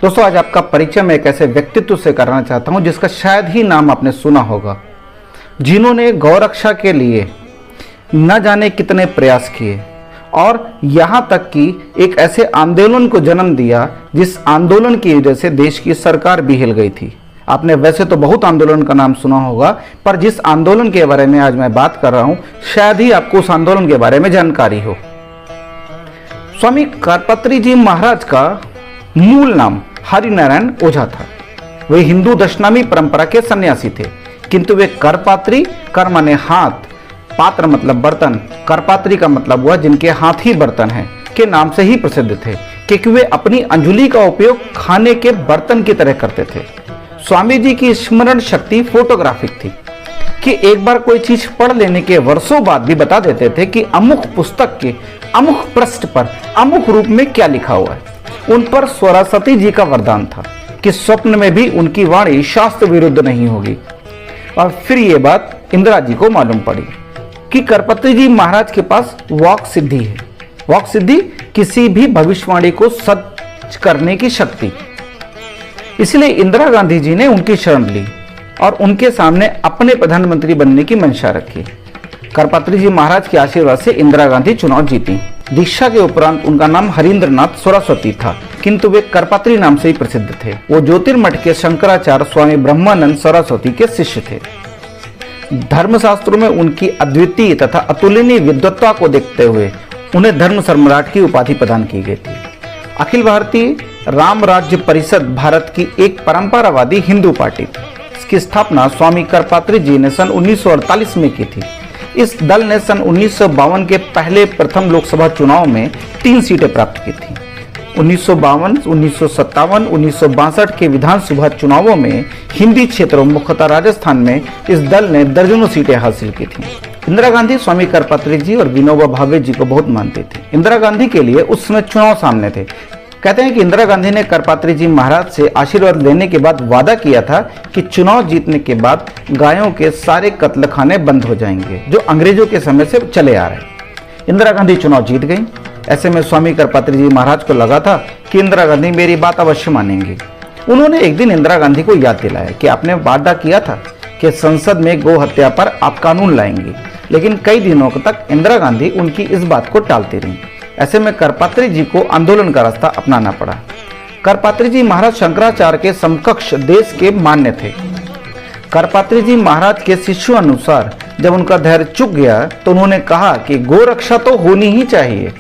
दोस्तों, आज आपका परिचय मैं एक ऐसे व्यक्तित्व से करना चाहता हूं जिसका शायद ही नाम आपने सुना होगा, जिन्होंने गौरक्षा के लिए न जाने कितने प्रयास किए और यहां तक कि एक ऐसे आंदोलन को जन्म दिया जिस आंदोलन की वजह से देश की सरकार भी हिल गई थी। आपने वैसे तो बहुत आंदोलन का नाम सुना होगा, पर जिस आंदोलन के बारे में आज मैं बात कर रहा हूं, शायद ही आपको उस आंदोलन के बारे में जानकारी हो। स्वामी करपत्री जी महाराज का मूल नाम हरिनारायण ओझा था। वे हिंदू दशनामी परंपरा के सन्यासी थे, किंतु वे करपात्री, कर माने हाथ, पात्र मतलब बर्तन, करपात्री का मतलब हुआ जिनके हाथ ही बर्तन हैं, के नाम से ही प्रसिद्ध थे, क्योंकि वे अपनी अंजुली का उपयोग खाने के बर्तन की तरह करते थे। स्वामी जी की स्मरण शक्ति फोटोग्राफिक थी कि एक बार कोई चीज पढ़ लेने के वर्षों बाद भी बता देते थे कि अमुक पुस्तक के अमुक पृष्ठ पर अमुक रूप में क्या लिखा हुआ है। उन पर सरस्वती जी का वरदान था कि स्वप्न में भी उनकी वाणी शास्त्र विरुद्ध नहीं होगी। और फिर ये बात इंदिरा जी को मालूम पड़ी कि करपत्री जी महाराज के पास वाक सिद्धि है। वाक सिद्धि किसी भी भविष्यवाणी को सच करने की शक्ति। इसलिए इंदिरा गांधी जी ने उनकी शरण ली और उनके सामने अपने प्रधानमंत्री बनने की मंशा रखी। करपत्री जी महाराज के आशीर्वाद से इंदिरा गांधी चुनाव जीती। दीक्षा के उपरांत उनका नाम हरींद्रनाथ सरस्वती था, किंतु वे करपात्री नाम से ही प्रसिद्ध थे। वो ज्योतिर्मठ के शंकराचार्य स्वामी ब्रह्मानंद सरस्वती के शिष्य थे। धर्मशास्त्रों में उनकी अद्वितीय तथा अतुलनीय विद्वत्ता को देखते हुए उन्हें धर्म सम्राट की उपाधि प्रदान की गई थी। अखिल भारतीय राम राज्य परिषद भारत की एक परंपरावादी हिंदू पार्टी थी। इसकी स्थापना स्वामी करपात्री जी ने सन 1948 में की थी। इस दल ने सन 1952 के पहले प्रथम लोकसभा चुनाव में 3 सीटें प्राप्त की थी। 1952, 1957, 1962 के विधानसभा चुनावों में हिंदी क्षेत्रों मुख्यतः राजस्थान में इस दल ने दर्जनों सीटें हासिल की थी। इंदिरा गांधी स्वामी करपत्री जी और विनोबा भावे जी को बहुत मानती थी। इंदिरा गांधी के लिए उस समय चुनाव सामने थे। कहते हैं कि इंदिरा गांधी ने करपात्री जी महाराज से आशीर्वाद लेने के बाद वादा किया था कि चुनाव जीतने के बाद गायों के सारे कत्लखाने बंद हो जाएंगे, जो अंग्रेजों के समय से चले आ रहे। इंदिरा गांधी चुनाव जीत गई। ऐसे में स्वामी करपात्री जी महाराज को लगा था कि इंदिरा गांधी मेरी बात अवश्य मानेंगी। उन्होंने एक दिन इंदिरा गांधी को याद दिलाया कि आपने वादा किया था कि संसद में गौ हत्या पर आप कानून लाएंगे, लेकिन कई दिनों तक इंदिरा गांधी उनकी इस बात को टालती रही। ऐसे में करपात्री जी को आंदोलन का रास्ता अपनाना पड़ा। करपात्री जी महाराज शंकराचार्य के समकक्ष देश के मान्य थे। करपात्री जी महाराज के शिष्यों अनुसार जब उनका धैर्य चुक गया तो उन्होंने कहा कि गोरक्षा तो होनी ही चाहिए,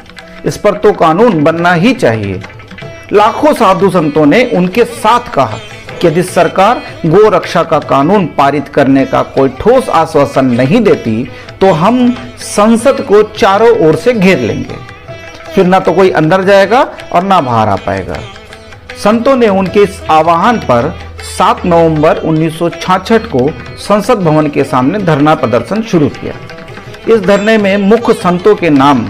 इस पर तो कानून बनना ही चाहिए। लाखों साधु संतों ने उनके साथ कहा कि यदि सरकार गोरक्षा का कानून पारित करने का कोई ठोस आश्वासन नहीं देती तो हम संसद को चारों ओर से घेर लेंगे, फिर ना तो कोई अंदर जाएगा और ना बाहर आ पाएगा। संतों ने उनके इस आह्वान पर 7 नवंबर 1966 को संसद भवन के सामने धरना प्रदर्शन शुरू किया। इस धरने में मुख्य संतों के नाम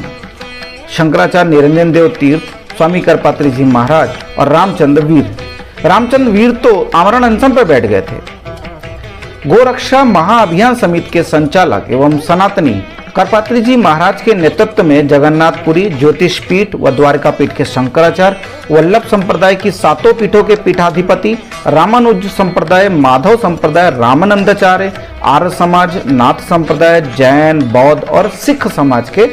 शंकराचार्य निरंजन देव तीर्थ, स्वामी करपात्री जी महाराज और रामचंद्र वीर। रामचंद्र वीर तो आमरण अनशन पर बैठ गए थे। गोरक्षा महाअभियान समिति के संचालक एवं सनातनी करपात्री जी महाराज के नेतृत्व में जगन्नाथपुरी, ज्योतिष पीठ व द्वारका पीठ के शंकराचार्य, वल्लभ संप्रदाय की 7 पीठों के पीठाधिपति, रामानुज संप्रदाय, माधव संप्रदाय, रामानंदाचार्य, आर्य समाज, नाथ संप्रदाय, जैन, बौद्ध और सिख समाज के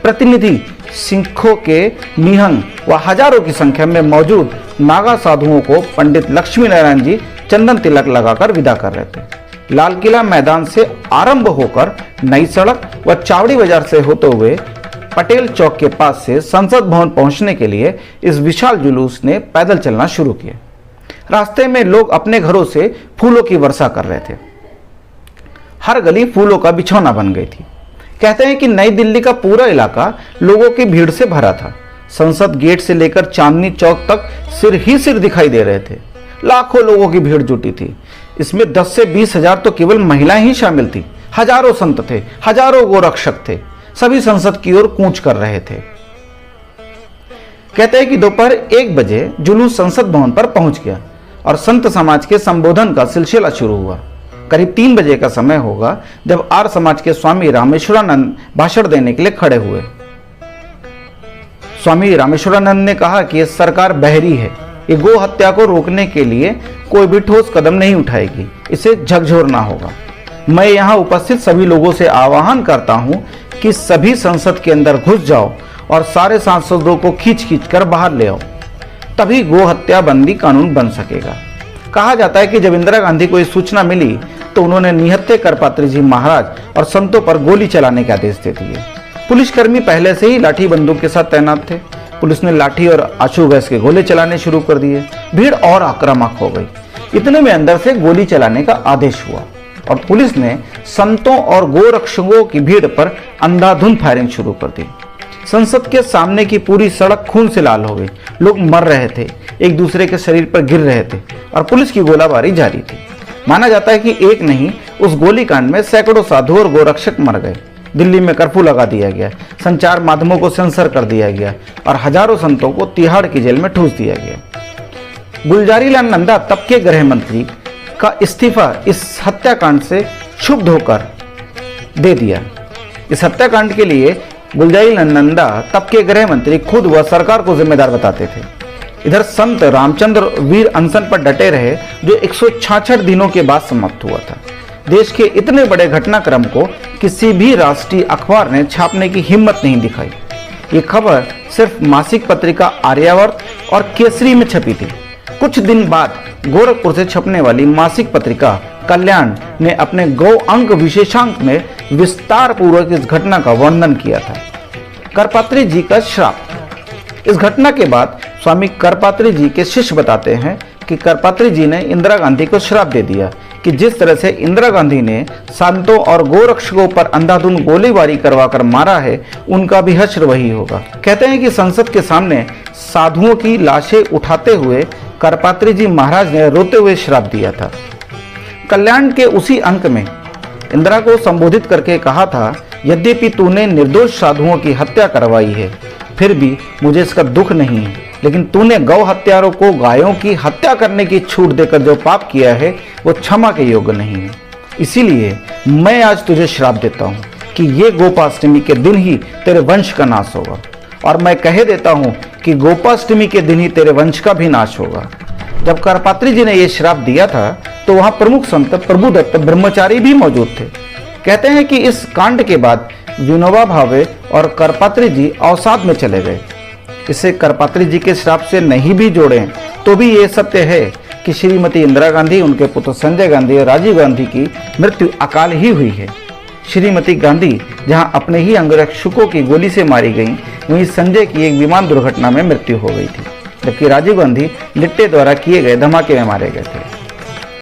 प्रतिनिधि, सिखों के निहंग व हजारों की संख्या में मौजूद नागा साधुओं को पंडित लक्ष्मी नारायण जी चंदन तिलक लगाकर विदा कर रहे थे। लाल किला मैदान से आरंभ होकर नई सड़क व चावड़ी बाजार से होते हुए पटेल चौक के पास से संसद भवन पहुंचने के लिए इस विशाल जुलूस ने पैदल चलना शुरू किया। रास्ते में लोग अपने घरों से फूलों की वर्षा कर रहे थे। हर गली फूलों का बिछौना बन गई थी। कहते हैं कि नई दिल्ली का पूरा इलाका लोगों की भीड़ से भरा था। संसद गेट से लेकर चांदनी चौक तक सिर ही सिर दिखाई दे रहे थे। लाखों लोगों की भीड़ जुटी थी। इसमें 10 से 20 हजार तो केवल महिलाएं ही शामिल थी। हजारों संत थे, हजारों गोरक्षक थे, सभी संसद की ओर कूच कर रहे थे। कहते हैं कि दोपहर 1 बजे जुलूस संसद भवन पर पहुंच गया और संत समाज के संबोधन का सिलसिला शुरू हुआ। करीब 3 बजे का समय होगा जब आर्य समाज के स्वामी रामेश्वरानंद भाषण देने के लिए खड़े हुए। स्वामी रामेश्वरानंद ने कहा कि यह सरकार बहरी है, ये गो हत्या को रोकने के लिए कोई भी ठोस कदम नहीं उठाएगी, इसे झकझोरना होगा। मैं यहाँ उपस्थित सभी लोगों से आह्वान करता हूँ कि सभी संसद के अंदर घुस जाओ और सारे सांसदों को खींच खींच कर बाहर ले आओ, तभी गो हत्या बंदी कानून बन सकेगा। कहा जाता है कि जब इंदिरा गांधी को ये सूचना मिली तो उन्होंने निहत्थे करपात्री जी महाराज और संतों पर गोली चलाने के आदेश दे दिए। पुलिसकर्मी पहले से ही लाठी बंदूक के साथ तैनात थे। पुलिस ने लाठी और आंसू गैस के गोले चलाने शुरू कर दिए। भीड़ और आक्रामक हो गई। इतने में अंदर से गोली चलाने का आदेश हुआ और पुलिस ने संतों और गोरक्षकों की भीड़ पर अंधाधुंध फायरिंग शुरू कर दी। संसद के सामने की पूरी सड़क खून से लाल हो गई। लोग मर रहे थे, एक दूसरे के शरीर पर गिर रहे थे और पुलिस की गोलाबारी जारी थी। माना जाता है कि एक नहीं, उस गोलीकांड में सैकड़ों साधु और गोरक्षक मर गए। दिल्ली में कर्फ्यू लगा दिया गया, संचार माध्यमों को सेंसर कर दिया गया और हजारों संतों को तिहाड़ की जेल में ठूस दिया गया। गुलजारी लाल नंदा तब के गृह मंत्री का इस्तीफा इस हत्याकांड से क्षुब्ध होकर दे दिया। इस हत्याकांड के लिए गुलजारी लाल नंदा तब के गृह मंत्री खुद व सरकार को जिम्मेदार बताते थे। इधर संत रामचंद्र वीर अनशन पर डटे रहे, जो 166 दिनों के बाद समाप्त हुआ था। देश के इतने बड़े घटनाक्रम को किसी भी राष्ट्रीय अखबार ने छापने की हिम्मत नहीं दिखाई। ये खबर सिर्फ मासिक पत्रिका आर्यावर्त और केसरी में छपी थी। कुछ दिन बाद गोरखपुर से छपने वाली मासिक पत्रिका कल्याण ने अपने गौ अंक विशेषांक में विस्तार पूर्वक इस घटना का वर्णन किया था। करपात्री जी का श्राप। इस घटना के बाद स्वामी करपात्री जी के शिष्य बताते हैं कि करपात्री जी ने इंदिरा गांधी को श्राप दे दिया कि जिस तरह से इंदिरा गांधी ने संतों और गोरक्षकों पर अंधाधुंध गोलीबारी करवाकर मारा है, उनका भी हश्र वही होगा। कहते हैं कि संसद के सामने साधुओं की लाशें उठाते हुए करपात्री जी महाराज ने रोते हुए श्राप दिया था। कल्याण के उसी अंक में इंदिरा को संबोधित करके कहा था, यद्यपि तूने निर्दोष साधुओं की हत्या करवाई है, फिर भी मुझे इसका दुख नहीं है, लेकिन तूने गौ हत्यारों को गायों की हत्या करने की छूट देकर जो पाप किया है वो क्षमा के योग्य नहीं है। इसीलिए मैं आज तुझे श्राप देता हूँ कि ये गोपाष्टमी के दिन ही तेरे वंश का नाश होगा, और मैं कह देता हूँ कि गोपाष्टमी के दिन ही तेरे वंश का भी नाश होगा। जब करपात्री जी ने यह श्राप दिया था तो वहां प्रमुख संत प्रभुदत्त ब्रह्मचारी भी मौजूद थे। कहते हैं कि इस कांड के बाद विनोबा भावे और करपात्री जी अवसाद में चले गए। इसे करपात्री जी के श्राप से नहीं भी जोड़ें तो भी ये सत्य है कि श्रीमती इंदिरा गांधी, उनके पुत्र संजय गांधी और राजीव गांधी की मृत्यु अकाल ही हुई है। श्रीमती गांधी जहां अपने ही अंगरक्षकों की गोली से मारी गईं, वहीं संजय की एक विमान दुर्घटना में मृत्यु हो गई थी, जबकि राजीव गांधी लिट्टे द्वारा किए गए धमाके में मारे गए थे।